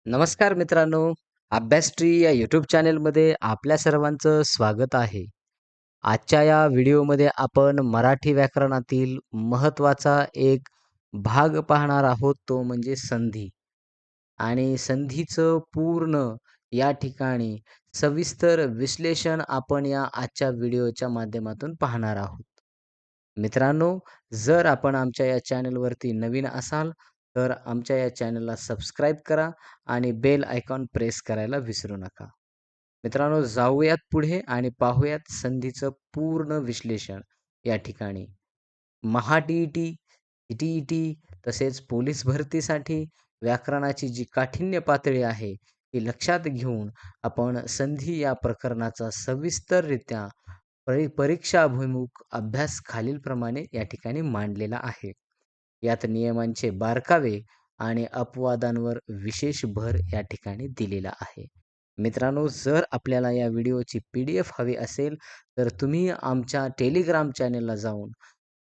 नमस्कार मित्रांनो, अभ्यास ट्री या यूट्यूब चॅनलमध्ये आपल्या सर्वांचं स्वागत आहे. आजच्या या व्हिडिओमध्ये आपण मराठी व्याकरणातील महत्त्वाचा एक भाग पाहणार आहोत, तो म्हणजे संधी. आणि संधीचं पूर्ण या ठिकाणी सविस्तर विश्लेषण आपण या आजच्या व्हिडिओच्या माध्यमातून पाहणार आहोत. मित्रांनो, जर आपण आमच्या या चॅनलवरती नवीन असाल, तर आमच्या या चॅनलला सबस्क्राईब करा आणि बेल आयकॉन प्रेस करायला विसरू नका. मित्रांनो, जाऊयात पुढे आणि पाहूयात संधीचं पूर्ण विश्लेषण या ठिकाणी. महा-टी-ई-टी, टी-टी-ई-टी तसेच पोलीस भरतीसाठी व्याकरणाची जी काठिण्य पातळी आहे, ती लक्षात घेऊन आपण संधी या प्रकरणाचा सविस्तररित्या परीक्षाभिमुख अभ्यास खालीलप्रमाणे या ठिकाणी मांडलेला आहे. यात नियमांचे बारकावे आणि अपवादांवर विशेष भर या ठिकाणी दिलेला आहे. मित्रांनो, जर आपल्याला या व्हिडिओची PDF हवी असेल, तर तुम्ही आमच्या टेलिग्राम चॅनेलला जाऊन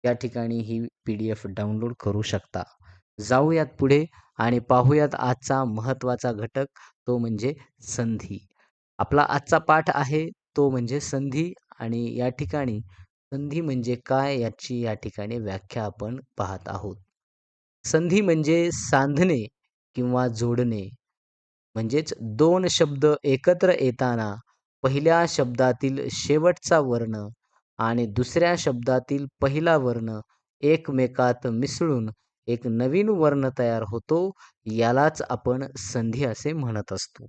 त्या ठिकाणी ही PDF डाउनलोड करू शकता. जाऊयात पुढे आणि पाहूयात आजचा महत्त्वाचा घटक, तो म्हणजे संधी. आपला आजचा पाठ आहे तो म्हणजे संधी आणि या ठिकाणी संधी म्हणजे काय याची या ठिकाणी व्याख्या आपण पाहत आहोत. संधी म्हणजे सांधणे किंवा जोडणे. म्हणजेच दोन शब्द एकत्र येताना पहिल्या शब्दातील शेवटचा वर्ण आणि दुसऱ्या शब्दातील पहिला वर्ण एकमेकात मिसळून एक नवीन वर्ण तयार होतो, यालाच आपण संधी असे म्हणत असतो.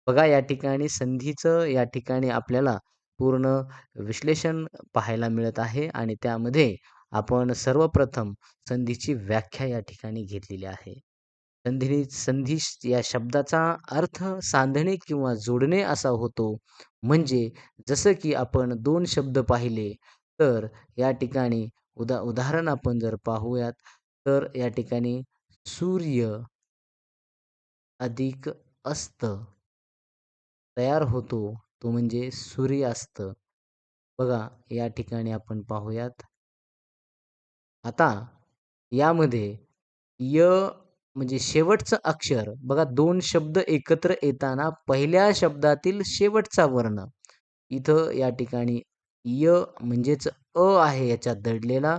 बघा, या ठिकाणी संधीचं या ठिकाणी आपल्याला पूर्ण विश्लेषण पाहायला मिळत आहे आणि त्यामध्ये आपण सर्वप्रथम संधीची व्याख्या या ठिकाणी घेतलेली आहे. संधी या शब्दाचा अर्थ सांधणे किंवा जोडणे असा होतो. म्हणजे जसं की आपण दोन शब्द पाहिले, तर या ठिकाणी उदाहरण आपण जर पाहूयात, तर या ठिकाणी सूर्य अधिक अस्त तयार होतो, तो म्हणजे सूर्यास्त. बघा, या ठिकाणी आपण पाहूयात. आता यामध्ये य म्हणजे शेवटचं अक्षर बघा, दोन शब्द एकत्र येताना पहिल्या शब्दातील शेवटचा वर्ण इथं या ठिकाणी य म्हणजेच आहे याच्यात दडलेला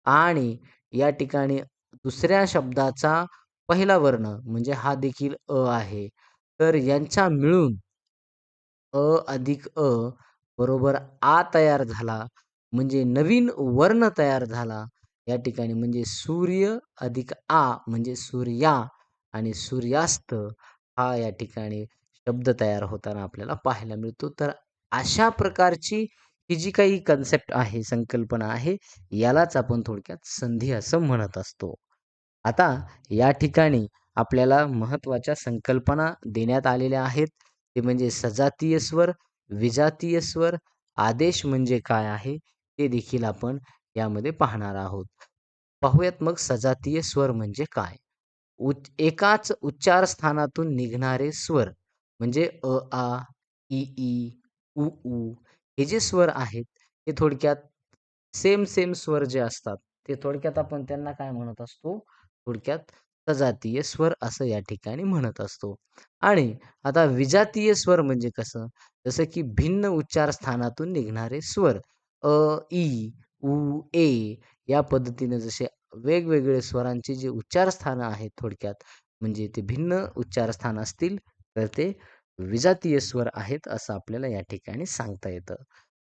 आणि या ठिकाणी दुसऱ्या शब्दाचा पहिला वर्ण म्हणजे हा देखील आहे. तर यांचा मिळून अधिक बरोबर तयार झाला. म्हणजे नवीन वर्ण तयार झाला या ठिकाणी. म्हणजे सूर्य अधिक म्हणजे सूर्या आणि सूर्यास्त हा या ठिकाणी शब्द तयार होताना आपल्याला पाहायला मिळतो. तर अशा प्रकारची ही जी काही कन्सेप्ट आहे, संकल्पना आहे, यालाच आपण थोडक्यात संधी असं म्हणत असतो. आता या ठिकाणी आपल्याला महत्त्वाच्या संकल्पना देण्यात आलेल्या आहेत. ते म्हणजे सजातीय स्वर, विजातीय स्वर, आदेश म्हणजे काय आहे, ते देखील आपण यामध्ये पाहणार आहोत. पाहूयात मग सजातीय स्वर म्हणजे काय? एकाच उच्चार स्थानातून निघणारे स्वर म्हणजे आ, ई, उ हे जे स्वर आहेत, ते थोडक्यात सेम स्वर जे असतात, ते थोडक्यात आपण त्यांना काय म्हणत असतो? थोडक्यात सजातीय स्वर असं या ठिकाणी म्हणत असतो. आणि आता विजातीय स्वर म्हणजे कसं? जसं की भिन्न उच्चार स्थानातून निघणारे स्वर ई, उ, ए या पद्धतीने जसे वेगवेगळे स्वरांचे जे उच्चारस्थानं आहेत थोडक्यात, म्हणजे ते भिन्न उच्चारस्थान असतील, तर ते विजातीय स्वर आहेत असं आपल्याला या ठिकाणी सांगता येतं.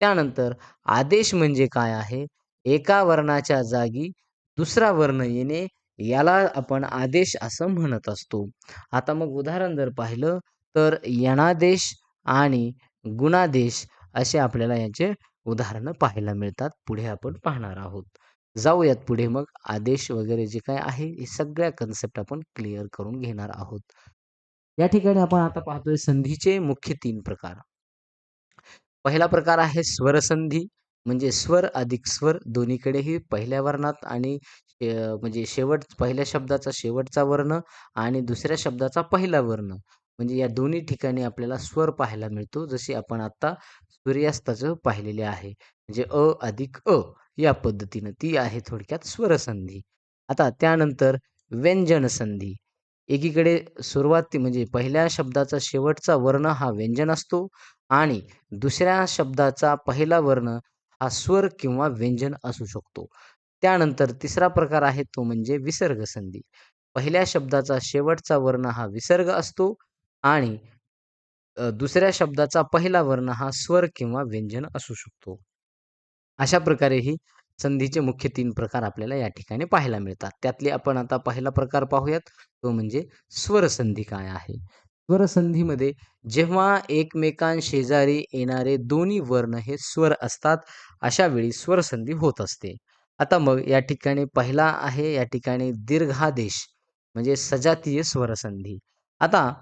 त्यानंतर आदेश म्हणजे काय आहे? एका वर्णाच्या जागी दुसरा वर्ण येणे, याला आपण आदेश असं म्हणत असतो. आता मग उदाहरण जर पाहिलं, तर यणादेश आणि गुणादेश असे आपल्याला याचे उदाहरणं पाहायला मिळतात. पुढे आपण पाहणार आहोत. जाऊयात पुढे मग आदेश वगैरे जे काय आहे, हे सगळ्या कन्सेप्ट आपण क्लिअर करून घेणार आहोत. या ठिकाणी आपण आता पाहतोय संधीचे मुख्य 3 प्रकार. पहिला प्रकार आहे स्वरसंधी, म्हणजे स्वर अधिक स्वर दोन्हीकडेही पहिल्या वर्णात आणि म्हणजे पहिल्या शब्दाचा शेवटचा वर्ण आणि दुसऱ्या शब्दाचा पहिला वर्ण, म्हणजे या दोन्ही ठिकाणी आपल्याला स्वर पाहायला मिळतो. जसे आपण आता सूर्यास्ताचं पाहिलेले आहे. म्हणजे अधिक या पद्धतीनं ती आहे थोडक्यात स्वरसंधी. आता त्यानंतर व्यंजन संधी. एकीकडे सुरुवाती म्हणजे पहिल्या शब्दाचा शेवटचा वर्ण हा व्यंजन असतो आणि दुसऱ्या शब्दाचा पहिला वर्ण हा स्वर किंवा व्यंजन असू शकतो. त्यानंतर तिसरा प्रकार आहे तो म्हणजे विसर्ग संधी. पहिल्या शब्दाचा शेवटचा वर्ण हा विसर्ग असतो आणि दुसऱ्या शब्दाचा पहिला वर्ण हा स्वर किंवा व्यंजन असू शकतो. अशा प्रकारे ही संधीचे मुख्य 3 प्रकार आपल्याला या ठिकाणी पाहायला मिळतात. त्यातले आपण आता पहिला प्रकार पाहूयात, तो म्हणजे स्वरसंधी काय आहे? स्वरसंधीमध्ये जेव्हा एकमेकांशेजारी येणारे दोन्ही वर्ण हे स्वर असतात, अशा वेळी स्वरसंधी होत असते. आता मग या ठिकाणी पहिला आहे या ठिकाणी दीर्घादेश म्हणजे सजातीय स्वरसंधी. आता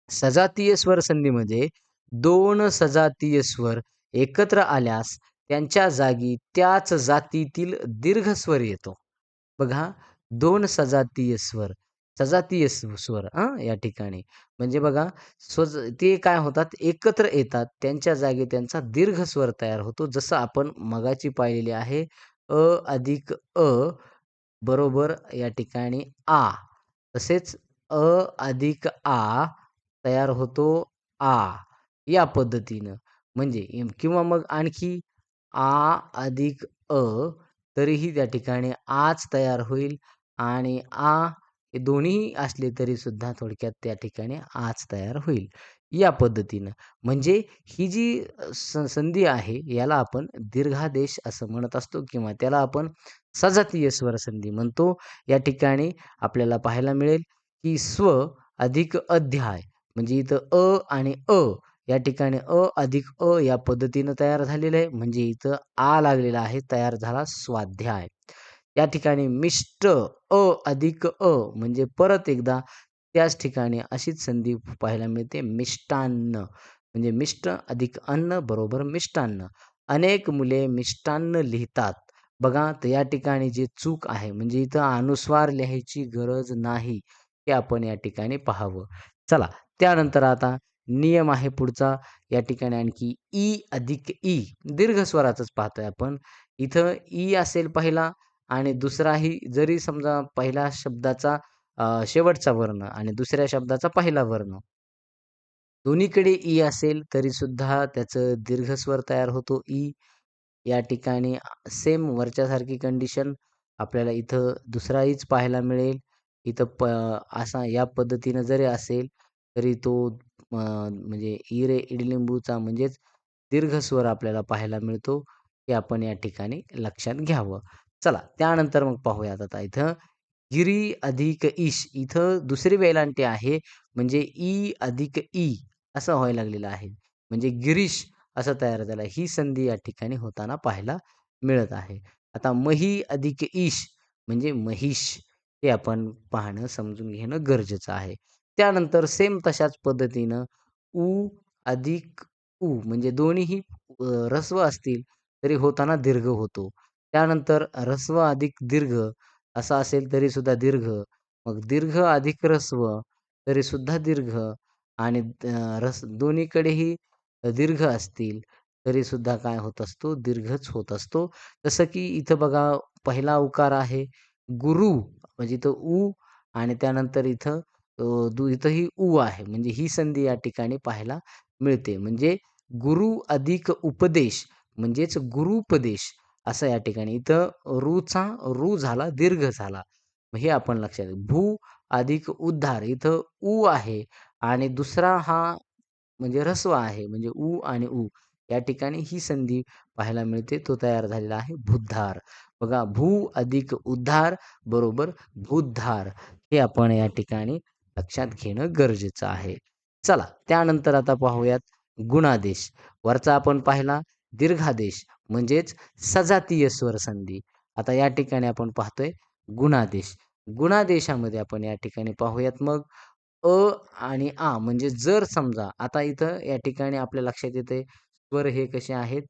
सजातीय स्वर संधीमध्ये 2 सजातीय स्वर एकत्र आल्यास त्यांच्या जागी त्याच जातीतील दीर्घ स्वर येतो. बघा 2 सजातीय स्वर या ठिकाणी. म्हणजे बघा ते काय होतात एकत्र येतात. त्यांच्या जागी त्यांचा दीर्घ स्वर तयार होतो. जसं आपण मगाची पाहिलेली आहे अ अधिक अ बरोबर या ठिकाणी आ. तसेच अ अधिक आ तयार होतो आ. या पद्धतीनं. म्हणजे किंवा मग आणखी आ अधिक अ तरीही त्या ठिकाणी आच तयार होईल आणि आ हे दोन्हीही असले तरी सुद्धा थोडक्यात त्या ठिकाणी आच तयार होईल. या पद्धतीनं. म्हणजे ही जी संधी आहे याला आपण दीर्घादेश असं म्हणत असतो किंवा त्याला आपण सजातीय स्वर संधी म्हणतो. या ठिकाणी आपल्याला पाहायला मिळेल, की स्व अधिक अध्याय म्हणजे इथं आणि या ठिकाणी अधिक या पद्धतीनं तयार झालेलं आहे. म्हणजे इथं लागलेला आहे, तयार झाला स्वाध्याय. या ठिकाणी मिष्ट अधिक म्हणजे परत एकदा त्याच ठिकाणी अशीच संधी पाहायला मिळते मिष्टान्न. म्हणजे मिष्ट अधिक अन्न बरोबर मिष्टान्न. अनेक मुले मिष्टान्न लिहितात. बघा तर या ठिकाणी जी चूक आहे म्हणजे इथं अनुस्वार लिहायची गरज नाही. हे आपण या ठिकाणी पाहावं. चला त्यानंतर आता नियम आहे पुढचा. या ठिकाणी आणखी ई अधिक ई दीर्घ स्वराचंच पाहतोय आपण. इथं ई असेल पहिला आणि दुसराही जरी समजा पहिल्या शब्दाचा शेवटचा वर्ण आणि दुसऱ्या शब्दाचा पहिला वर्ण दोन्हीकडे ई असेल तरीसुद्धा त्याचं दीर्घस्वर तयार होतो ई. या ठिकाणी सेम वरच्यासारखी कंडिशन आपल्याला इथं दुसराहीच पाहायला मिळेल. इथं असा या पद्धतीनं जरी असेल तरी तो म्हणजे ई रे इडलिंबूचा म्हणजेच दीर्घ स्वर आपल्याला पाहायला मिळतो. हे आपण या ठिकाणी लक्षात घ्यावं. चला त्यानंतर मग पाहूयात आता इथं गिरी अधिक ईश इथं दुसरी वेलांटी आहे. म्हणजे ई अधिक ई असं व्हायला लागलेलं आहे. म्हणजे गिरीश असं तयार झालं. ही संधी या ठिकाणी होताना पाहायला मिळत आहे. आता मही अधिक ईश म्हणजे महिष हे आपण पाहणं, समजून घेणं गरजेचं आहे. त्यानंतर सेम तशाच पद्धतीनं उ अधिक उ म्हणजे दोन्हीही ऱ्हस्व असतील तरी होताना दीर्घ होतो. त्यानंतर ऱ्हस्व अधिक दीर्घ असा असेल तरीसुद्धा दीर्घ. मग दीर्घ अधिक ऱ्हस्व तरीसुद्धा दीर्घ आणि दोन्हीकडेही दीर्घ असतील तरीसुद्धा काय होत असतो? दीर्घच होत असतो. जसं की इथं बघा पहिला उकार आहे गुरु म्हणजे इथं उ आणि त्यानंतर इथं इथंही उ आहे. म्हणजे ही संधी या ठिकाणी पाहायला मिळते. म्हणजे गुरु अधिक उपदेश म्हणजेच गुरुपदेश असं या ठिकाणी. इथं रू झाला, दीर्घ झाला. हे आपण लक्षात भू अधिक उद्धार इथं उ आहे आणि दुसरा हा म्हणजे ऱ्हस्व आहे. म्हणजे उ आणि उ या ठिकाणी ही संधी पाहायला मिळते. तो तयार झालेला आहे बुद्धार. बघा भू अधिक उद्धार बरोबर बुद्धार हे आपण या ठिकाणी लक्षात घेणं गरजेचं आहे. चला त्यानंतर आता पाहूयात गुणादेश. वरचा आपण पाहिला दीर्घादेश म्हणजेच सजातीय स्वर संधी. आता या ठिकाणी आपण पाहतोय गुणादेश. गुणादेशामध्ये आपण या ठिकाणी पाहूयात मग अ आणि आ म्हणजे जर समजा आता इथं या ठिकाणी आपल्या लक्षात येते स्वर हे कसे आहेत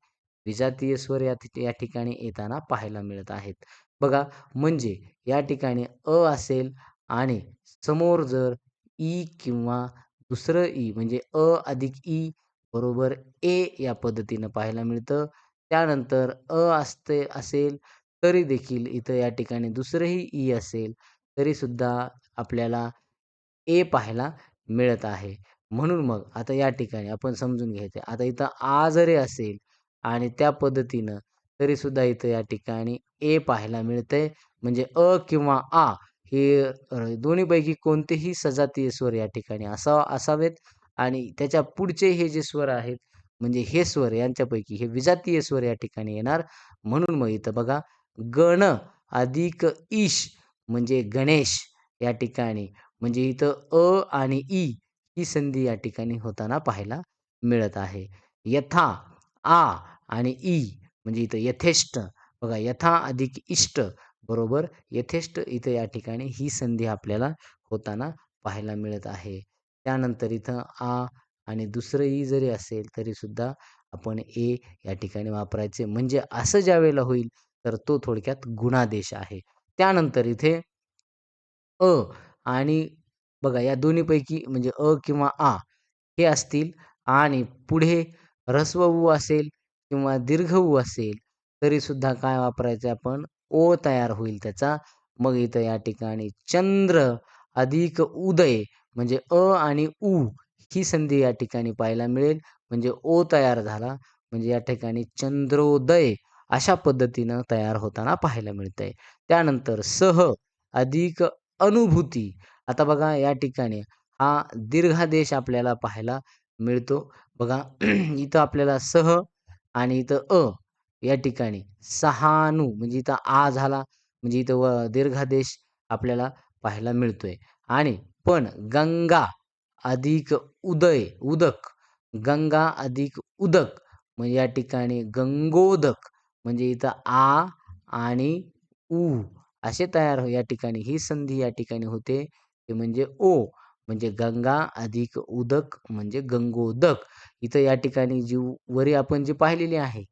विजातीय स्वर या ठिकाणी येताना पाहायला मिळत आहेत. बघा म्हणजे या ठिकाणी असेल आणि समोर जर ई किंवा दुसरं ई म्हणजे अधिक ई बरोबर ए या पद्धतीनं पाहायला मिळतं. त्यानंतर असेल तरी देखील इथं या ठिकाणी दुसरंही ई असेल तरीसुद्धा आपल्याला ए पाहायला मिळत आहे. म्हणून मग आता या ठिकाणी आपण समजून घ्यायचं आहे. आता इथं आ जरी असेल आणि त्या पद्धतीनं तरीसुद्धा इथं या ठिकाणी ए पाहायला मिळतंय. म्हणजे अ किंवा आ हे दोन्हीपैकी कोणतेही सजातीय स्वर या ठिकाणी असावेत आणि त्याच्या पुढचे हे जे स्वर आहेत, म्हणजे हे स्वर यांच्यापैकी हे विजातीय स्वर या ठिकाणी येणार. म्हणून मग इथं बघा गण अधिक ईश म्हणजे गणेश या ठिकाणी म्हणजे इथं अ आणि ई ही संधी या ठिकाणी होताना पाहायला मिळत आहे. यथा, आ आणि ई म्हणजे इथं यथेष्ट बघा यथा अधिक इष्ट बरोबर यथेष्ट इथं या ठिकाणी ही संधी आपल्याला होताना पाहायला मिळत आहे. त्यानंतर इथं आ आणि दुसरं ई जरी असेल तरीसुद्धा आपण ए या ठिकाणी वापरायचे. म्हणजे असं ज्यावेळेला होईल तर तो थोडक्यात गुणादेश आहे. त्यानंतर इथे अ आणि बघा या दोन्हीपैकी म्हणजे अ किंवा आ हे असतील आणि पुढे ऱ्हस्व उ असेल किंवा दीर्घ उ असेल तरीसुद्धा काय वापरायचं आपण ओ तयार होईल त्याचा. मग इथं या ठिकाणी चंद्र अधिक उदय म्हणजे अ आणि उ ही संधी या ठिकाणी पाहायला मिळेल. म्हणजे ओ तयार झाला म्हणजे या ठिकाणी चंद्रोदय अशा पद्धतीनं तयार होताना पाहायला मिळतंय. त्यानंतर सह अधिक अनुभूती. आता बघा या ठिकाणी हा दीर्घादेश आपल्याला पाहायला मिळतो. बघा इथं आपल्याला सह आणि इथं या ठिकाणी सहानू म्हणजे इथं आ झाला म्हणजे इथं दीर्घादेश आपल्याला पाहायला मिळतोय. आणि पण गंगा अधिक उदक, गंगा अधिक उदक म्हणजे या ठिकाणी गंगोदक म्हणजे इथं आ आणि उ असे तयार या ठिकाणी ही संधी या ठिकाणी होते. ते म्हणजे ओ म्हणजे गंगा अधिक उदक म्हणजे गंगोदक. इथं या ठिकाणी जी वरी आपण जी पाहिलेली आहे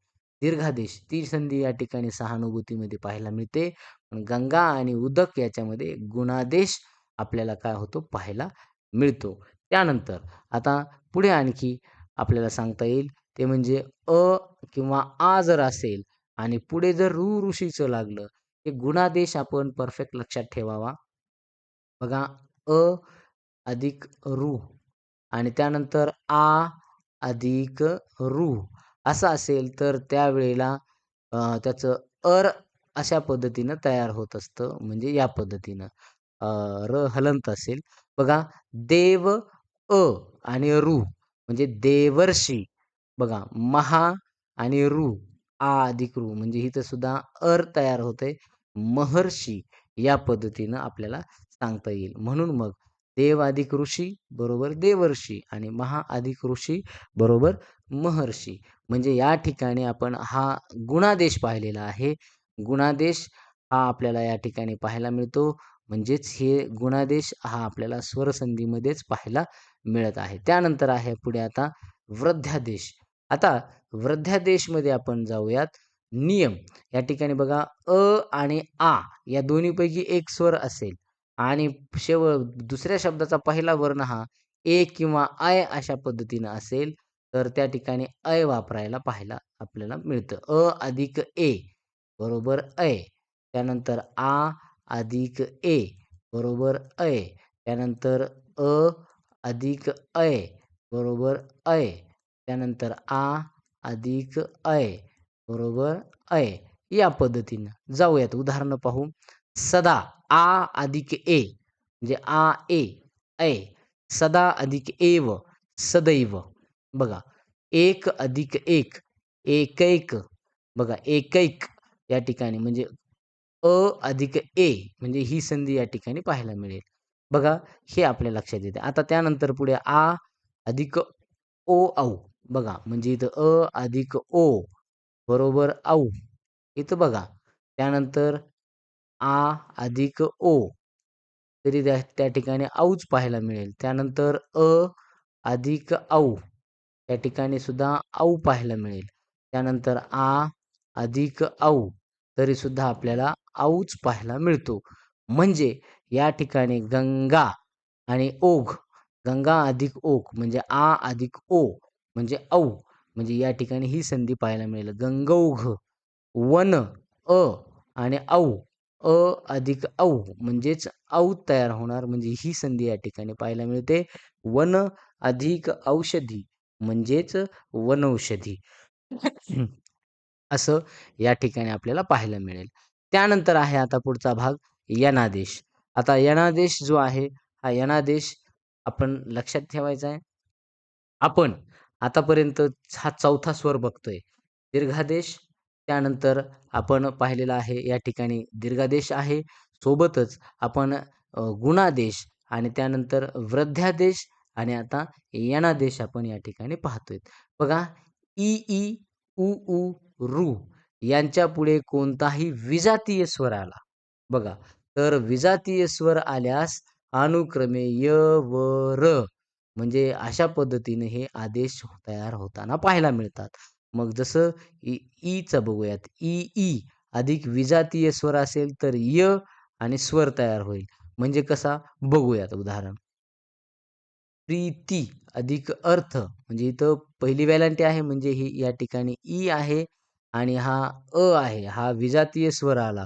दीर्घादेश ती संधी या ठिकाणी सहानुभूतीमध्ये पाहायला मिळते. पण गंगा आणि उदक याच्यामध्ये गुणादेश आपल्याला काय होतो पाहायला मिळतो. त्यानंतर आता पुढे आणखी आपल्याला सांगता येईल ते म्हणजे अ किंवा आ जर असेल आणि पुढे जर ऋषीचं लागलं हे गुणादेश आपण परफेक्ट लक्षात ठेवावा. बघा अ अधिक ऋ आणि त्यानंतर आ अधिक ऋ असं असेल तर त्यावेळेला त्याचं अशा पद्धतीनं तयार होत असतं. म्हणजे या पद्धतीनं हलंत असेल. बघा देव आणि ऋ म्हणजे देवर्षी. बघा महा आणि आ अधिक ऋ म्हणजे इथं सुद्धा तयार होतंय. महर्षी या पद्धतीनं आपल्याला सांगता येईल. म्हणून मग देव अधिक ऋषी बरोबर देवर्षी आणि महा अधिक ऋषी बरोबर महर्षी. म्हणजे या ठिकाणी आपण हा गुणादेश पाहिलेला आहे. गुणादेश हा आपल्याला या ठिकाणी पाहायला मिळतो. म्हणजेच हे गुणादेश हा आपल्याला स्वरसंधीमध्येच पाहायला मिळत आहे. त्यानंतर आहे पुढे आता वृद्ध्यादेश. आता वृद्ध्यादेशमध्ये आपण जाऊयात. नियम या ठिकाणी बघा आणि आ या दोन्हीपैकी एक स्वर असेल आणि दुसऱ्या शब्दाचा पहिला वर्ण हा ए किंवा आय अशा पद्धतीनं असेल तर त्या ठिकाणी वापरायला पाहायला आपल्याला मिळतं. अधिक ए बरोबर त्यानंतर आ अधिक ए बरोबर त्यानंतर अ अधिक बरोबर त्यानंतर आ अधिक बरोबर या पद्धतीनं जाऊयात उदाहरणं पाहू. सदा आ अधिक ए म्हणजे ऐ सदा अधिक एव सदैव. बघा एक अधिक एक एकैक. बघा एकैक या ठिकाणी म्हणजे अधिक ए म्हणजे ही संधी या ठिकाणी पाहायला मिळेल. बघा हे आपल्या लक्षात येते. आता त्यानंतर पुढे आ अधिक औ. बघा म्हणजे इथं अधिक ओ बरोबर औ. इथं बघा त्यानंतर आ अधिक ओ तरी त्या त्या ठिकाणी औच पाहायला मिळेल. त्यानंतर अधिक औ त्या ठिकाणी सुद्धा औ पाहायला मिळेल. त्यानंतर आ अधिक औ तरीसुद्धा आपल्याला औच पाहायला मिळतो. म्हणजे या ठिकाणी गंगा आणि ओघ, गंगा अधिक ओघ म्हणजे आ अधिक ओ म्हणजे औ म्हणजे या ठिकाणी ही संधी पाहायला मिळेल. गंगौघ, वन आणि औ अ अधिक औ म्हणजेच औ तयार होणार म्हणजे ही संधी या ठिकाणी पाहायला मिळते. वन अधिक औषधी म्हणजेच वनौषधी. असं या ठिकाणी आपल्याला पाहायला मिळेल. त्यानंतर आहे आता पुढचा भाग यनादेश. आता यनादेश जो आहे, हा यनादेश आपण लक्षात ठेवायचा आहे. आपण आतापर्यंत हा चौथा स्वर बघतोय. दीर्घादेश, त्यानंतर आपण पाहिलेला आहे या ठिकाणी दीर्घादेश आहे. सोबतच आपण गुणादेश आणि त्यानंतर वृद्ध्यादेश आणि आता यनादेश आपण या ठिकाणी पाहतोय. बघा इ, ई, उ, ऊ, ऋ यांच्यापुढे कोणताही विजातीय स्वर आला. बघा, तर विजातीय स्वर आल्यास अनुक्रमे य, व, र म्हणजे अशा पद्धतीने हे आदेश तयार होताना पाहायला मिळतात. मग जसं ईचं बघूयात. ई, ई अधिक विजातीय स्वर असेल तर य आणि स्वर तयार होईल. म्हणजे कसा बघूयात उदाहरण. प्रीती अधिक अर्थ म्हणजे इथं पहिली वेलांटी आहे म्हणजे ही या ठिकाणी ई आहे आणि हा आहे. हा विजातीय स्वर आला.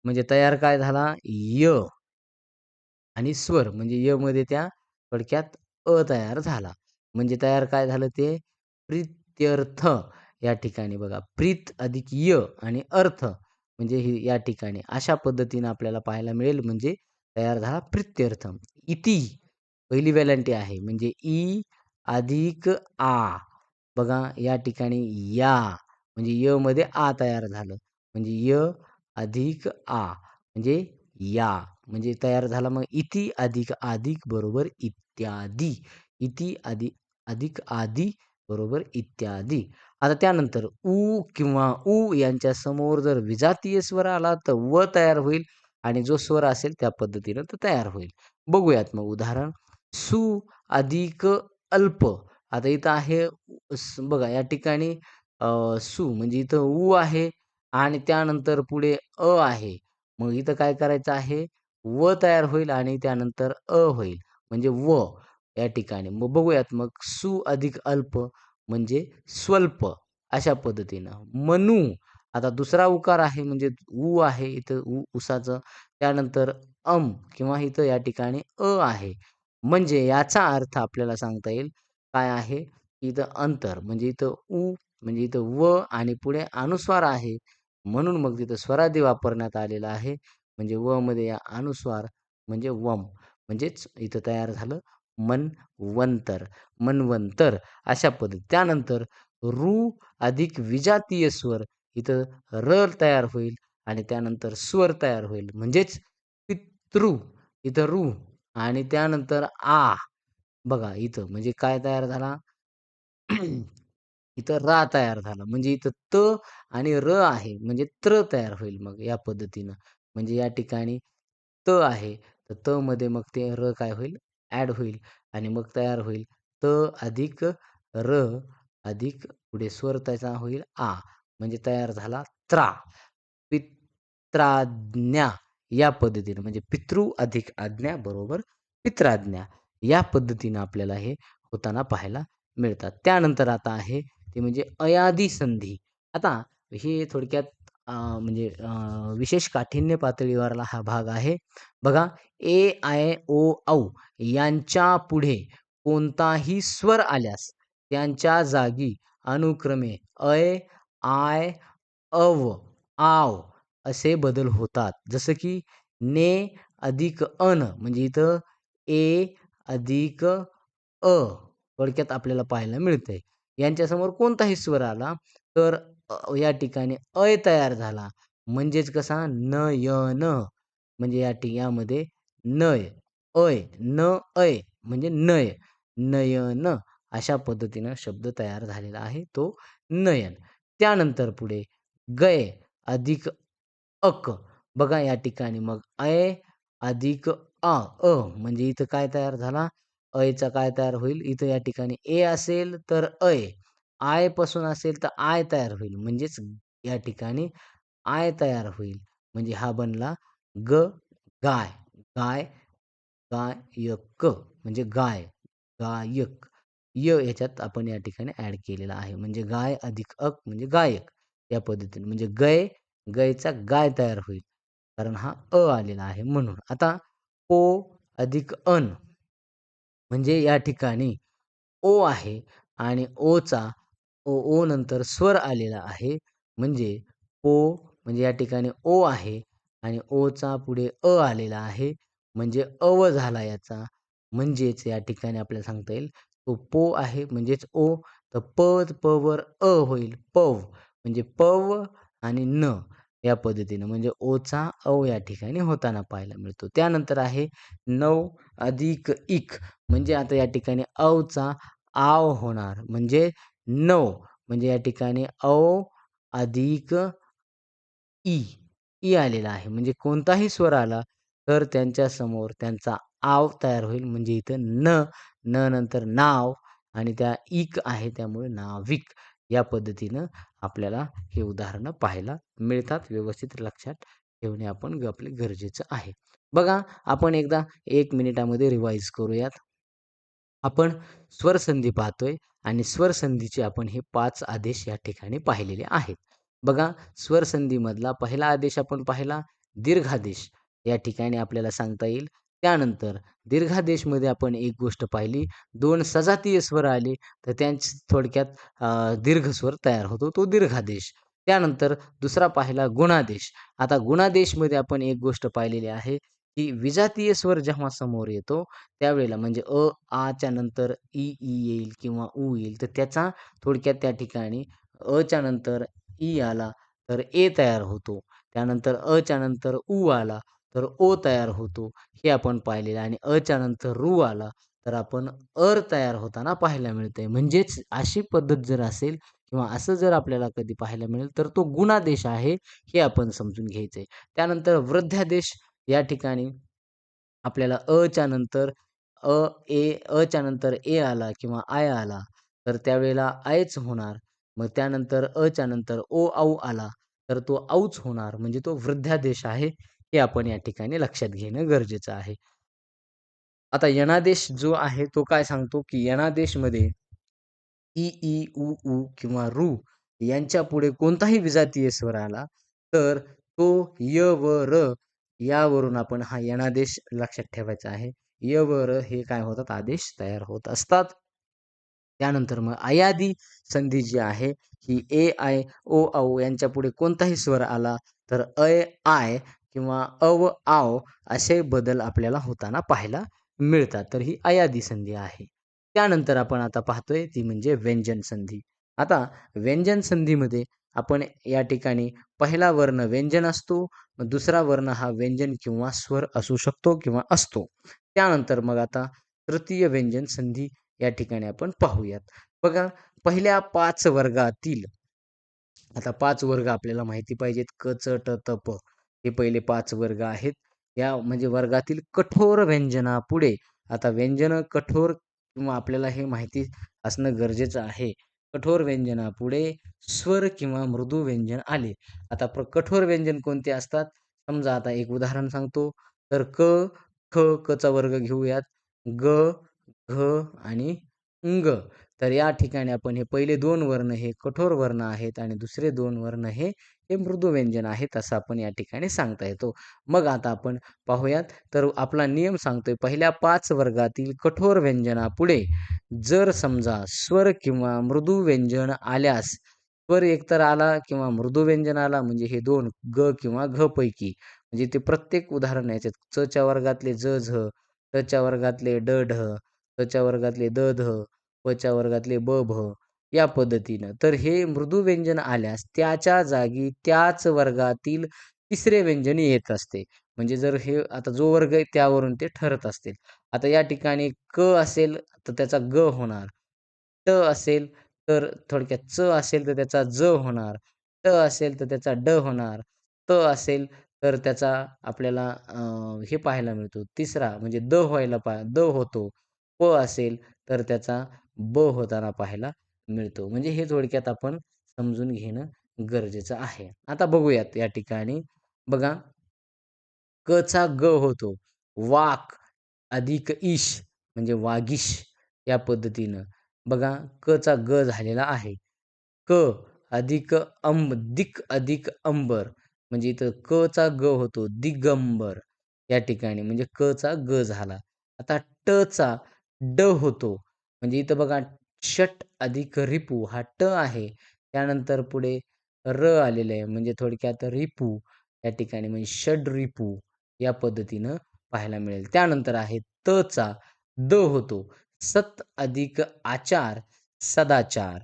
म्हणजे तयार काय झाला? य आणि स्वर म्हणजे य मध्ये त्या थोडक्यात तयार झाला. म्हणजे तयार काय झालं ते प्रीत्यर्थ या ठिकाणी बघा. प्रीत अधिक य आणि अर्थ म्हणजे ही या ठिकाणी अशा पद्धतीने आपल्याला पाहायला मिळेल म्हणजे तयार झाला प्रित्यर्थ. इति पहिली वेलांटी आहे म्हणजे ई अधिक आ. बघा या ठिकाणी या म्हणजे य मध्ये आ तयार झालं. म्हणजे य अधिक आ म्हणजे या म्हणजे तयार झाला मग इति अधिक अधिक बरोबर इत्यादी. इति अधिक आदी बरोबर इत्यादी. आता त्यानंतर उ किंवा उ यांच्या समोर जर विजातीय स्वर आला तर व तयार होईल आणि जो स्वर असेल त्या पद्धतीनं तो तयार होईल. बघूयात मग उदाहरण. सु अधिक अल्प. आता इथं आहे बघा या ठिकाणी सु म्हणजे इथं उ आहे आणि त्यानंतर पुढे आहे. मग इथं काय करायचं आहे? व तयार होईल आणि त्यानंतर होईल. म्हणजे व या ठिकाणी. मग बघूयात मग सु अधिक अल्प म्हणजे स्वल्प अशा पद्धतीनं. मनू आता दुसरा उकार आहे म्हणजे उ आहे इथं उसाचं. त्यानंतर किंवा इथं या ठिकाणी आहे. म्हणजे याचा अर्थ आपल्याला सांगता येईल काय आहे? इथं अंतर म्हणजे इथं म्हणजे इथं व आणि पुढे अनुस्वार आहे. म्हणून मग तिथं स्वरादी वापरण्यात आलेला आहे. म्हणजे व मध्ये या अनुस्वार म्हणजे वम. म्हणजेच इथं तयार झालं मनवंतर. मनवंतर अशा पद्धती. त्यानंतर रू अधिक विजातीय स्वर इथं र तयार होईल आणि त्यानंतर स्वर तयार होईल. म्हणजेच पितृ इथं रू आणि त्यानंतर बघा इथं म्हणजे काय तयार झाला? इथं रा तयार झाला. म्हणजे इथं त आणि र आहे म्हणजे त्र तयार होईल मग या पद्धतीनं. म्हणजे या ठिकाणी त आहे. तर त मध्ये मग ते र काय होईल? ॲड होईल आणि मग तयार होईल त अधिक र अधिक पुढे स्वर त्याचा होईल म्हणजे तयार झाला त्रा. पित्राज्ञा या पद्धतीनं म्हणजे पितृ अधिक आज्ञा बरोबर पित्राज्ञा. या पद्धतीनं आपल्याला हे होताना पाहायला मिळतात. त्यानंतर आता आहे ते म्हणजे अयादी संधी. आता हे थोडक्यात म्हणजे विशेष काठिण्य पातळीवरला हा भाग आहे. बघा ए, आय, ओ, औ यांच्या पुढे कोणताही स्वर आल्यास त्यांच्या जागी अनुक्रमे ऐ, आय, अव, आव असे बदल होतात. जसं की ने अधिक अन म्हणजे इथं ए अधिक थोडक्यात आपल्याला पाहायला मिळतंय. यांच्यासमोर कोणताही स्वर आला तर या ठिकाणी तयार झाला. म्हणजेच कसा नयन म्हणजे यामध्ये नय, म्हणजे नय, नयन अशा पद्धतीनं शब्द तयार झालेला आहे तो नयन. त्यानंतर पुढे गय अधिक अक. बघा या ठिकाणी मग अधिक म्हणजे इथं काय तयार झाला? चा काय तयार होईल? इथं या ठिकाणी ए असेल तर आय पासून असेल तर आय तयार होईल. म्हणजेच या ठिकाणी आय तयार होईल. म्हणजे हा बनला गाय. गाय, गायक म्हणजे गायक. ह्याच्यात आपण या ठिकाणी ॲड केलेला आहे. म्हणजे गाय अधिक म्हणजे गायक या पद्धतीने. म्हणजे गयचा गाय तयार होईल. कारण हा अ आलेला आहे म्हणून. आता ओ अधिक अन म्हणजे या ठिकाणी ओ आहे आणि ओ नंतर स्वर आलेला आहे. म्हणजे ओ म्हणजे या ठिकाणी ओ आहे आणि ओचा पुढे अ आलेला आहे. म्हणजे अव झाला याचा. म्हणजेच या ठिकाणी आपल्याला सांगता येईल तो पो आहे म्हणजेच ओ. तर प वर अ होईल पव. म्हणजे पव आणि न या पद्धतीनं म्हणजे ओचा औ या ठिकाणी होताना पाहायला मिळतो. त्यानंतर आहे नौ अधिक इक म्हणजे आता या ठिकाणी औचा आव होणार म्हणजे नौ म्हणजे या ठिकाणी औ अधिक ई, ई आलेला आहे. म्हणजे कोणताही स्वर आला तर त्यांच्यासमोर त्यांचा आव तयार होईल. म्हणजे इथं न नंतर नाव आणि त्या इक आहे त्यामुळे नाविक या पद्धतीनं आपल्याला हे उदाहरणं पाहायला मिळतात. व्यवस्थित लक्षात ठेवणे आपण आपले गरजेचं आहे. बघा आपण एकदा 1 मिनिटामध्ये रिवाईज करूयात. आपण स्वरसंधी पाहतोय आणि स्वरसंधीचे आपण हे 5 आदेश या ठिकाणी पाहिलेले आहेत. बघा स्वरसंधीमधला पहिला आदेश आपण पाहिला दीर्घादेश या ठिकाणी आपल्याला सांगता येईल. त्यानंतर दीर्घादेशमध्ये आपण एक गोष्ट पाहिली 2 सजातीय स्वर आले तर त्यांची थोडक्यात दीर्घ स्वर तयार होतो तो दीर्घादेश. त्यानंतर दुसरा पाहिला गुणादेश. आता गुणादेशमध्ये आपण एक गोष्ट पाहिलेली आहे की विजातीय स्वर जेव्हा समोर येतो त्यावेळेला म्हणजे आच्या नंतर ई येईल किंवा ऊ येईल तर त्याचा थोडक्यात त्या ठिकाणी च्या नंतर ई आला तर ए तयार होतो. त्यानंतर च्या नंतर ऊ आला तर ओ तयार होतो. हे आपण पाहिलेलं आहे आणि च्या नंतर रू आला तर आपण तयार होताना पाहायला मिळतंय. म्हणजेच अशी पद्धत जर असेल किंवा असं जर आपल्याला कधी पाहायला मिळेल तर तो गुणादेश आहे हे आपण समजून घ्यायचंय. त्यानंतर वृद्धादेश या ठिकाणी आपल्याला च्या नंतर अ, च्या नंतर ए आला किंवा आय आला, तर त्यावेळेला आयच होणार. मग त्यानंतर च्या नंतर औ आला, तर तो औच होणार. म्हणजे तो वृद्धादेश आहे, हे आपण या ठिकाणी लक्षात घेणं गरजेचं आहे. आता यणादेश जो आहे, तो काय सांगतो, की यणादेशमध्ये ऊ किंवा रू यांच्यापुढे कोणताही विजातीय स्वर आला, तर तो व र यावरून आपण हा यणादेश लक्षात ठेवायचा आहे. व र हे काय होतात आदेश तयार होत असतात. त्यानंतर मग अयादी संधी जी आहे ही आय, औ यांच्यापुढे कोणताही स्वर आला तर आय किंवा आव असे बदल आपल्याला होताना पाहायला मिळतात. तर ही अयादी संधी आहे. त्यानंतर आपण आता पाहतोय ती म्हणजे व्यंजन संधी. आता व्यंजन संधीमध्ये आपण या ठिकाणी पहिला वर्ण व्यंजन असतो, दुसरा वर्ण हा व्यंजन किंवा स्वर असू शकतो किंवा असतो. त्यानंतर मग आता तृतीय व्यंजन संधी या ठिकाणी आपण पाहूयात. बघा पहिल्या 5 वर्गातील आता 5 वर्ग आपल्याला माहिती पाहिजेत. क, च, ट, त, प. हे पहिले 5 वर्ग आहेत. या म्हणजे वर्गातील कठोर व्यंजनापुढे आता व्यंजन कठोर किंवा आपल्याला हे माहिती असणं गरजेचं आहे. कठोर व्यंजनापुढे स्वर किंवा मृदू व्यंजन आले. आता कठोर व्यंजन कोणते असतात? समजा आता एक उदाहरण सांगतो. तर क, ख, कचा वर्ग घेऊयात. ग, घ आणि ङ. तर या ठिकाणी आपण हे पहिले 2 वर्ण हे कठोर वर्ण आहेत आणि दुसरे 2 वर्ण हे मृदू व्यंजन आहेत असं आपण या ठिकाणी सांगता येतो. मग आता आपण पाहूयात तर आपला नियम सांगतोय पहिल्या 5 वर्गातील कठोर व्यंजनापुढे जर समजा स्वर किंवा मृदू व्यंजन आल्यास स्वर एकतर आला किंवा मृदू व्यंजन आला म्हणजे हे 2 ग किंवा घ पैकी म्हणजे ते प्रत्येक उदाहरण याच्यात च च्या वर्गातले ज, झ, ट च्या वर्गातले ड, ढ, च च्या वर्गातले द, ध, प च्या वर्गातले ब, भ या पद्धतीनं. तर हे मृदू व्यंजन आल्यास त्याच्या जागी त्याच वर्गातील तिसरे व्यंजन येत असते. म्हणजे जर हे आता जो वर्ग आहे त्यावरून ते ठरत असतील. आता या ठिकाणी क असेल तर त्याचा ग होणार. ट असेल तर थोडक्यात च असेल तर त्याचा ज होणार. ट असेल तर त्याचा ड होणार. त असेल तर त्याचा आपल्याला हे पाहायला मिळतो तिसरा म्हणजे द व्हायला द होतो. प असेल तर त्याचा ब होताना पाहायला मिळतो. म्हणजे हे थोडक्यात आपण समजून घेणं गरजेचं आहे. आता बघूयात या ठिकाणी बघा क चा ग होतो. वाक अधिक ईश म्हणजे वागीश या पद्धतीनं. बघा क चा ग झालेला आहे. क अधिक दिक अधिक अंबर म्हणजे इथं क चा ग होतो दिगंबर या ठिकाणी म्हणजे क चा ग झाला. आता ट चा ड होतो. म्हणजे इथं बघा षट अधिक रिपू हा ट आहे. त्यानंतर पुढे र आलेलं आहे म्हणजे थोडक्यात रिपू या ठिकाणी म्हणजे षड्रिपू या पद्धतीनं पाहायला मिळेल. त्यानंतर आहे त चा द होतो. सत अधिक आचार सदाचार.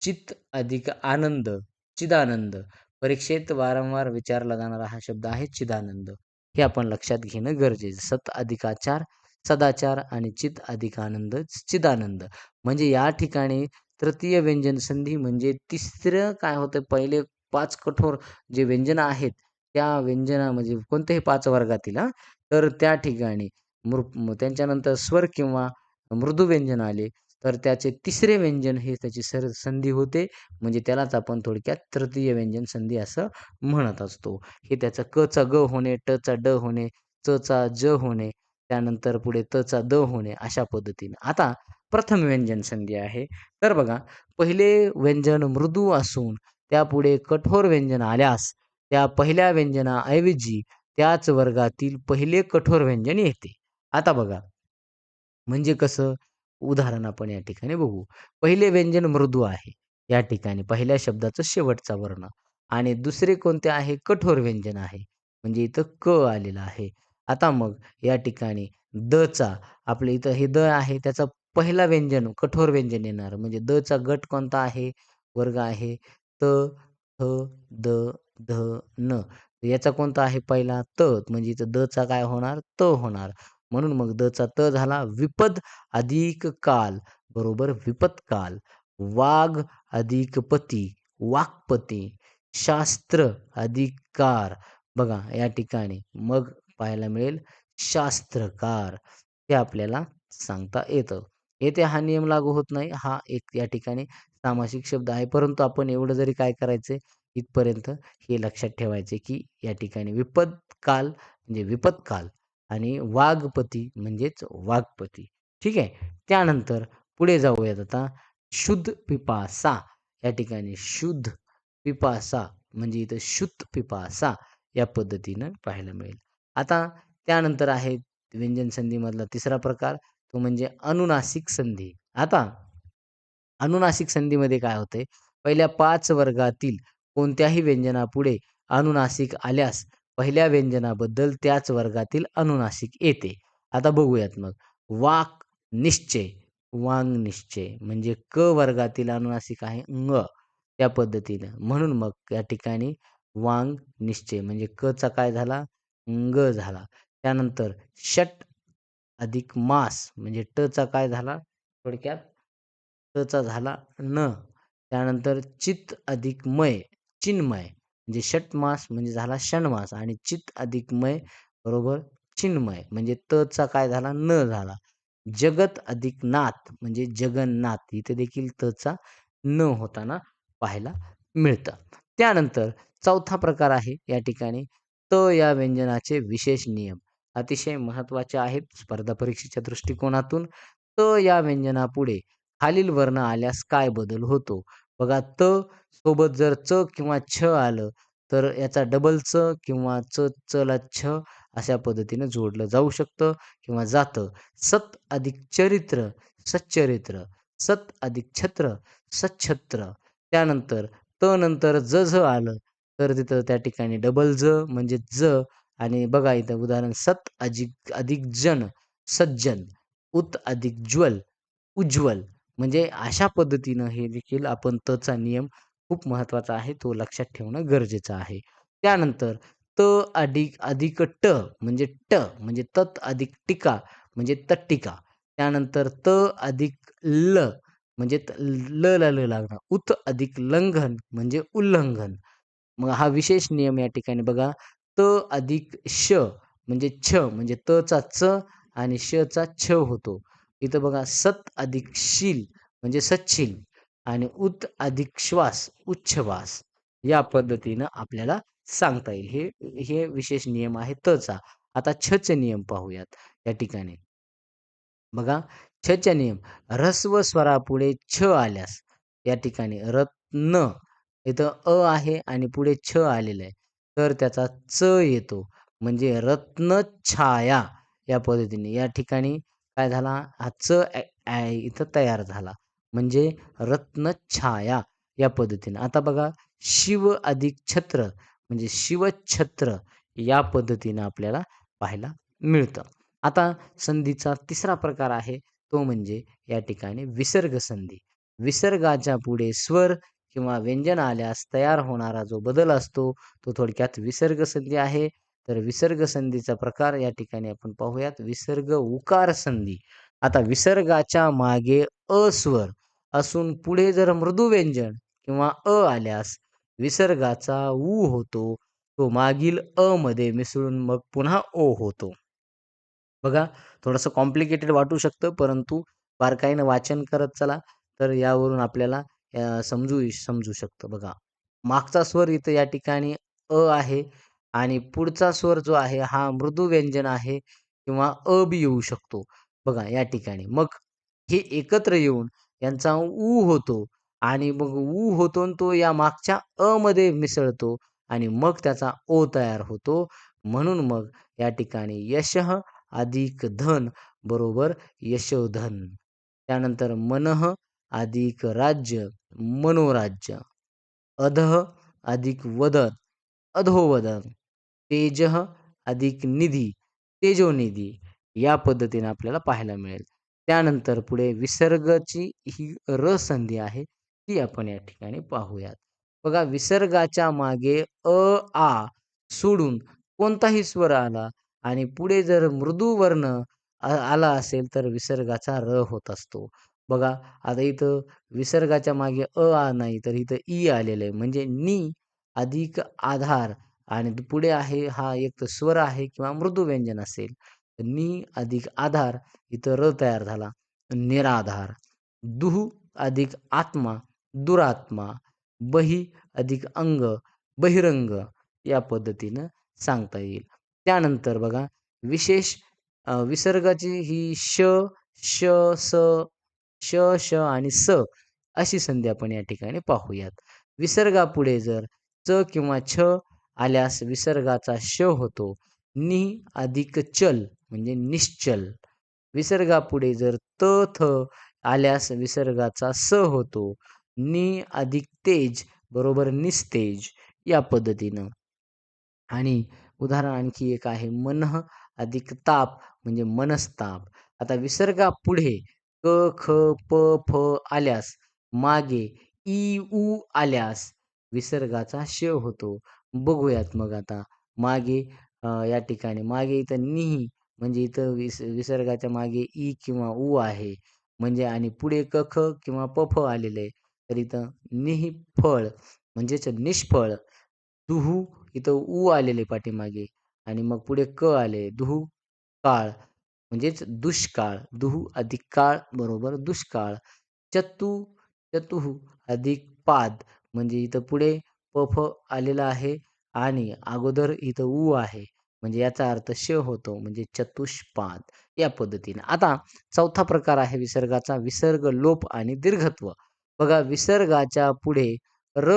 चित अधिक आनंद चिदानंद. परीक्षेत वारंवार विचारला जाणारा हा शब्द आहे चिदानंद. हे आपण लक्षात घेणं गरजेचं. सत अधिक आचार, सदाचार आणि चित अधिक आनंद, चिदानंद. म्हणजे या ठिकाणी तृतीय व्यंजन संधी म्हणजे तिसरं काय होतं पहिले 5 कठोर जे व्यंजनं आहेत, त्या व्यंजना म्हणजे कोणत्याही 5 वर्गातील हां, तर त्या ठिकाणी त्यांच्यानंतर स्वर किंवा मृदू व्यंजन आले, तर त्याचे तिसरे व्यंजन हे त्याची संधी होते. म्हणजे त्यालाच आपण थोडक्यात तृतीय व्यंजन संधी असं म्हणत असतो. हे त्याचं क चा ग होणे, ट चा ड होणे, च चा ज होणे, त्यानंतर पुढे त चा द होणे अशा पद्धतीने. आता प्रथम व्यंजन संधी आहे. तर बघा पहिले व्यंजन मृदू असून त्यापुढे कठोर व्यंजन आल्यास त्या पहिल्या व्यंजनाऐवजी त्याच वर्गातील पहिले कठोर व्यंजन येते. आता बघा म्हणजे कसं? उदाहरण आपण या ठिकाणी बघू. पहिले व्यंजन मृदू आहे. या ठिकाणी पहिल्या शब्दाचं शेवटचा वर्ण आणि दुसरे कोणते आहे? कठोर व्यंजन आहे. म्हणजे इथं क आलेलं आहे. आता मग या ठिकाणी चा आपल्या इथं हे द आहे त्याचा पहिला व्यंजन कठोर व्यंजन येणार. म्हणजे चा गट कोणता आहे? वर्ग आहे त, थ, द, ध, न. याचा कोणता आहे पहिला? त. म्हणजे इथं चा काय होणार? त होणार. म्हणून मग चा त झाला. विपद अधिक काल बरोबर विपत्काल. वाघ अधिक पती वाक्पती. शास्त्र अधिक कार बघा या ठिकाणी मग पाहायला मिळेल शास्त्रकार. हे आपल्याला सांगता येतं. येथे हा नियम लागू होत नाही. हा एक या ठिकाणी सामासिक शब्द आहे. परंतु आपण एवढं जरी काय करायचंय इथपर्यंत हे लक्षात ठेवायचे, की या ठिकाणी विपत्काल म्हणजे विपत्काल आणि वाघपती म्हणजेच वाघपती. ठीक आहे. त्यानंतर पुढे जाऊयात आता. शुद्ध पिपासा या ठिकाणी शुद्ध पिपासा म्हणजे इथं शुद्ध पिपासा या पद्धतीनं पाहायला मिळेल. आता त्यानंतर आहे व्यंजन संधीमधला तिसरा प्रकार तो म्हणजे अनुनासिक संधी. आता अनुनासिक संधीमध्ये काय होतंय, पहिल्या 5 वर्गातील कोणत्याही व्यंजनापुढे अनुनासिक आल्यास पहिल्या व्यंजनाबद्दल त्याच वर्गातील अनुनासिक येते. आता बघूयात मग. वाक निश्चय, वांग निश्चय म्हणजे क वर्गातील अनुनासिक आहे ङ त्या पद्धतीनं. म्हणून मग या ठिकाणी वांग निश्चय म्हणजे क चा काय झाला? ङ झाला. त्यानंतर षट अधिक मास म्हणजे ट चा काय झाला? थोडक्यात च चा झाला न. त्यानंतर चित अधिक मय, चिन्मय म्हणजे षटमास म्हणजे झाला षण्मास आणि चित अधिक मय बरोबर चिन्मय म्हणजे त चा काय झाला? न झाला. जगत अधिक नाथ म्हणजे जगन्नाथ इथे देखील त चा न होताना पाहायला मिळतं. त्यानंतर चौथा प्रकार आहे या ठिकाणी त या व्यंजनाचे विशेष नियम अतिशय महत्त्वाचे आहेत स्पर्धा परीक्षेच्या दृष्टिकोनातून. त या व्यंजनापुढे खालील वर्ण आल्यास काय बदल होतो? बघा सोबत जर च किंवा छ आलं तर याचा डबल च किंवा च ला छ अशा पद्धतीने जोडलं जाऊ शकतं किंवा जातं. सत अधिक चरित्र सच्चरित्र. सत अधिक छत्र सच्छत्र. त्यानंतर नंतर झ आलं तर तिथं त्या ठिकाणी डबल म्हणजे आणि बघा इथं उदाहरण सत अधिक अधिक जन सज्जन. उत अधिक ज्वल उज्ज्वल. म्हणजे अशा पद्धतीनं हे देखील आपण चा नियम खूप महत्त्वाचा आहे. तो लक्षात ठेवणं गरजेचं आहे. त्यानंतर त अधिक अधिक म्हणजे म्हणजे तत अधिक टीका म्हणजे तट्टिका. त्यानंतर त अधिक ल म्हणजे ला ल लागणार. उत अधिक लंघन म्हणजे उल्लंघन. मग हा विशेष नियम या ठिकाणी बघा. त अधिक श म्हणजे छ म्हणजे चा च आणि श चा छ होतो. इथं बघा सत अधिक शील म्हणजे सच्छील आणि उत अधिक श्वास उच्छ्वास या पद्धतीनं आपल्याला सांगता येईल. हे हे विशेष नियम आहे चा. आता चे नियम पाहूयात या ठिकाणी. बघा चे नियम ऱ्हस्व स्वरापुढे छ आल्यास या ठिकाणी रत्न इथं आहे आणि पुढे छ आलेलं आहे. तर त्याचा च येतो. म्हणजे रत्नछाया या पद्धतीने. या ठिकाणी काय झाला हा इथं तयार झाला. म्हणजे रत्नछाया या पद्धतीने. आता बघा शिव अधिक छत्र म्हणजे शिवछत्र या पद्धतीनं आपल्याला पाहायला मिळतं. आता संधीचा तिसरा प्रकार आहे तो म्हणजे या ठिकाणी विसर्ग संधी. विसर्गाच्या पुढे स्वर किंवा व्यंजन आल्यास तयार होणारा जो बदल असतो तो थोडक्यात विसर्ग संधी आहे. तर विसर्ग संधीचा प्रकार या ठिकाणी आपण पाहूयात. विसर्ग उकार संधी. आता विसर्गाच्या मागे स्वर असून पुढे जर मृदू व्यंजन किंवा आल्यास विसर्गाचा होतो. तो मागील मध्ये मिसळून मग पुन्हा होतो. बघा थोडंसं कॉम्प्लिकेटेड वाटू शकतं, परंतु बारकाईनं वाचन करत चला, तर यावरून आपल्याला समजू शकतं. बघा, मागचा स्वर इथं या ठिकाणी आहे आणि पुढचा स्वर जो आहे हा मृदू व्यंजन आहे किंवा बी येऊ शकतो. बघा या ठिकाणी. मग हे एकत्र येऊन यांचा होतो आणि मग होतो आणि तो या मागच्या मध्ये मिसळतो आणि मग त्याचा तयार होतो. म्हणून मग या ठिकाणी यशः अधिक धन बरोबर यशोधन. त्यानंतर मनः अधिक राज्य मनोराज्य. अधः अधिक वदन अधोवदन. तेजः अधिक निधी तेजोनिधी. या पद्धतीने आपल्याला पाहायला मिळेल. त्यानंतर पुढे विसर्गाची ही संधी आहे, ती आपण या ठिकाणी पाहूयात. बघा विसर्गाच्या मागे आ सोडून कोणताही स्वर आला आणि पुढे जर मृदू वर्ण आला असेल तर विसर्गाचा होत असतो. बघा आता इथं विसर्गाच्या मागे नाही तर इथं ई आलेलं आहे. म्हणजे नी अधिक आधार आणि पुढे आहे हा एक तर स्वर आहे किंवा मृदू व्यंजन असेल. नी अधिक आधार इथं तयार झाला. निराधार. दुः अधिक आत्मा दुरात्मा. बही अधिक अंग बहिरंग या पद्धतीनं सांगता येईल. त्यानंतर बघा विशेष विसर्गाची ही श, स, श आणि स अशी संधी आपण या ठिकाणी पाहूयात. विसर्गापुढे जर च किंवा छ आल्यास विसर्गाचा श होतो. नि अधिक चल म्हणजे निश्चल. विसर्गापुढे जर थ आल्यास विसर्गाचा स होतो. नि अधिक तेज बरोबर निस्तेज या पद्धतीनं. आणि उदाहरण आणखी एक आहे मनः अधिक ताप म्हणजे मनस्ताप. आता विसर्गापुढे क, ख, प, फ आल्यास मागे इ, उ आल्यास विसर्गाचा होतो. बघूयात मग आता मागे या ठिकाणी मागे इथं निही म्हणजे इथं विसर्गाच्या मागे ई किंवा उ आहे. म्हणजे आणि पुढे क, ख किंवा प, फ आलेलं आहे. तर इथं निःफळ म्हणजेच निष्फळ. दुहू इथं आलेले पाठीमागे आणि मग पुढे क आले. काळ म्हणजेच दुष्काळ. अधिक काळ बरोबर दुष्काळ. चतु चतुः अधिक पाद म्हणजे इथं पुढे फ आलेला आहे आणि अगोदर इथं आहे. म्हणजे याचा अर्थ होतो म्हणजे चतुष्पाद या पद्धतीने. आता चौथा प्रकार आहे विसर्गाचा विसर्ग लोप आणि दीर्घत्व. बघा विसर्गाच्या पुढे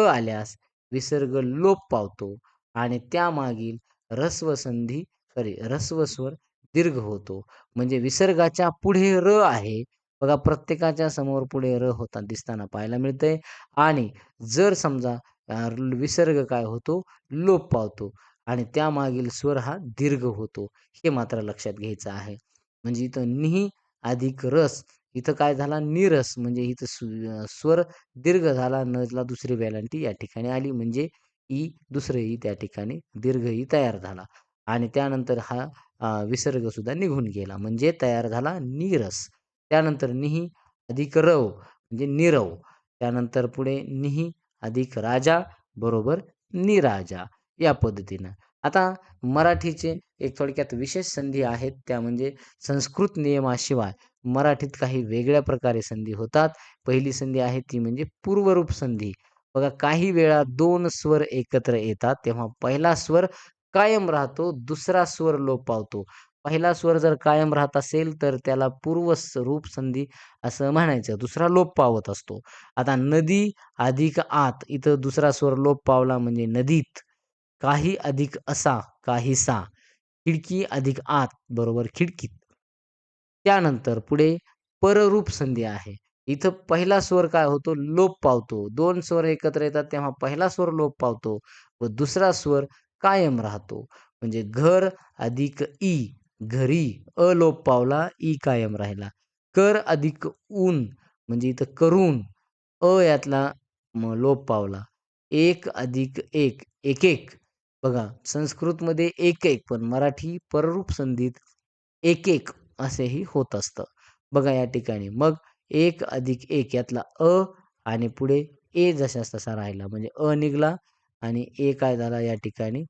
आल्यास विसर्ग लोप पावतो आणि त्यामागील ह्रस्व स्वर दीर्घ होतो. म्हणजे विसर्गाच्या पुढे आहे. बघा प्रत्येकाच्या समोर पुढे होता दिसताना पाहायला मिळतंय आणि जर समजा विसर्ग काय होतो लोप पावतो आणि त्यामागील स्वर हा दीर्घ होतो. हे मात्र लक्षात घ्यायचं आहे. म्हणजे इथं निही अधिक रस इथं काय झाला निरस म्हणजे इथं स्वर दीर्घ झाला नजला दुसरी वेलांटी या ठिकाणी आली म्हणजे दुसरं ई त्या ठिकाणी दीर्घ ई तयार झाला आणि त्यानंतर हा विसर्ग सुद्धा निघून गेला म्हणजे तयार झाला नीरस. त्यानंतर निही अधिक रव म्हणजे नीरव. त्यानंतर पुढे निही अधिक राजा बरोबर निराजा या पद्धतीनं. आता मराठीचे एक थोडक्यात विशेष संधी आहेत त्या म्हणजे संस्कृत नियमाशिवाय मराठीत काही वेगळ्या प्रकारे संधी होतात. पहिली संधी आहे ती म्हणजे पूर्वरूप संधी. बघा काही वेळा 2 स्वर एकत्र येतात तेव्हा पहिला स्वर कायम राहतो, दुसरा स्वर लोप पावतो. पहिला स्वर जर कायम राहत असेल तर त्याला रूप संधी असं म्हणायचं. दुसरा लोप पावत असतो. आता नदी अधिक आत इथं दुसरा स्वर लोप पावला म्हणजे नदीत. काही अधिक असा, काहीसा. खिडकी अधिक आत बरोबर खिडकीत. त्यानंतर पुढे पररूप संधी आहे. इथं पहिला स्वर काय होतो? लोप पावतो. 2 स्वर एकत्र येतात तेव्हा पहिला स्वर लोप पावतो व दुसरा स्वर कायम राहतो. म्हणजे घर अधिक ई, घरी अ लोप पावला, ई कायम राहिला. कर अधिक ऊन म्हणजे इथं करून, यातला लोप पावला. एक अधिक एक, एक. बघा संस्कृतमध्ये एक पण मराठी पररूप संधीत एक असेही होत असतं. बघा या ठिकाणी मग 1 अधिक 1 यातला आणि पुढे जशास तसा राहिला. म्हणजे निघाला आणि काय झाला या ठिकाणी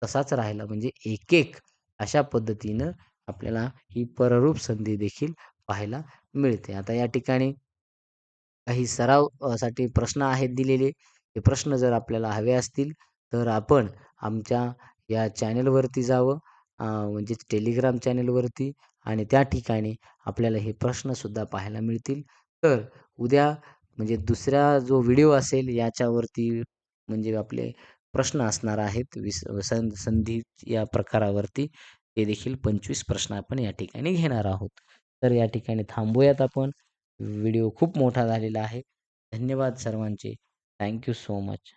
तसाच राहिला. म्हणजे एक अशा पद्धतीनं आपल्याला ही पररूप संधी देखील पाहायला मिळते. आता या ठिकाणी काही सराव साठी प्रश्न आहेत दिलेले. हे प्रश्न जर आपल्याला हवे असतील, तर आपण आमच्या या चॅनेलवरती जावं, म्हणजेच टेलिग्राम चॅनेलवरती आणि त्या ठिकाणी आपल्याला हे प्रश्नसुद्धा पाहायला मिळतील. तर उद्या म्हणजे दुसरा जो व्हिडिओ असेल याच्यावरती म्हणजे आपले प्रश्न असणार आहेत संधी या प्रकारावरती. ते देखील 25 प्रश्न आपण या ठिकाणी घेणार आहोत. तर या ठिकाणी थांबूयात आपण. व्हिडिओ खूप मोठा झालेला आहे. धन्यवाद सर्वांचे. Thank you so much.